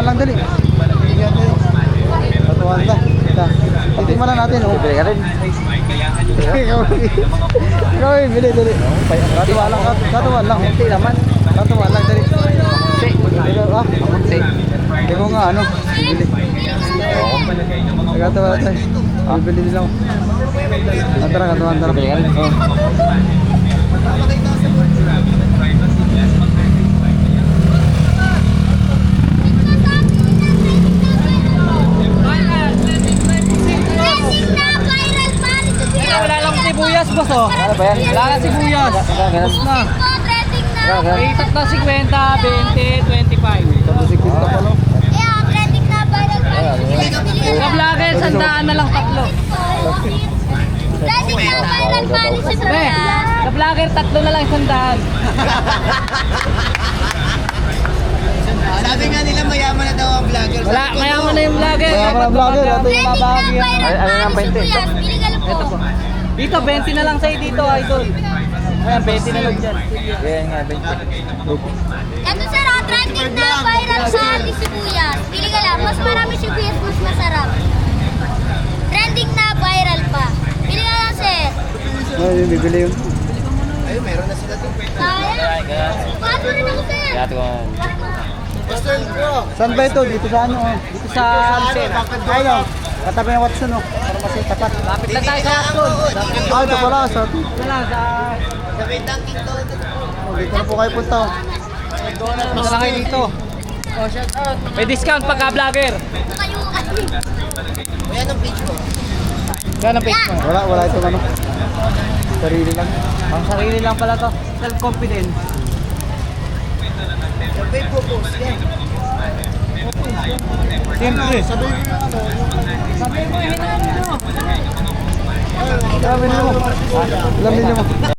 lang dali. Katuan lang. Titingnan lang natin. Oh. Bili ka rin. Ikaw eh, bili dali. Katuan lang, katuan lang. Hindi naman. Katuan lang dali. Hindi. Hindi ko nga ano, bibili. Katuan tayo. Bibili nila ako. Tara, katuan, tara. Bili ka rin. Wala lang sibuyas, boss, oh. Ano ba yan? Wala lang sibuyas. Boss na. May tatlo 50, 20, 25. Tapos ikis ka pa, no? Sa vlogger, sandaan na lang tatlo. Eh, sa vlogger, tatlo na lang sandaan. Sabi nga nila mayaman na daw ang vlogger. Wala, mayaman na yung vlogger. Mayaman na vlogger, ito yung mabahagi. Ano nga 20? Ito po. Dito, 20 na lang sa'yo dito, idol. Ayan, 20 na lang dyan. Yan nga, 20. Ito sir, trending na viral sa ating sibuyas. Pili ka lang, mas marami sibuyas, mas masarap. Trending na viral pa. Pili ka lang sir. Ano yung bibili yun? Ayun, meron na sila doon. Sayang. Paano rin ako sir? Kaya ito Pastor bro. Saan ba ito? Dito sa ano? Oh? Dito sa Alcena. Ayun. Katabi ng Watson, oh. Para kasi tapat. Lapit lang tayo sa Watson. Ah, ito pala. Sa... Ito lang, sa... Sa Bendang Tinto. Oh, dito na po kayo punta. Oh. Punta lang kayo dito. Oh, shout out. May discount pagka vlogger. Kayo kasi. May anong page mo? Gano'n ang page mo? Wala itong ano. Sarili lang. Ang sarili lang pala to. Self-confidence. Yung page mo post yan. Siyempre. Sabi mo. Alam mo.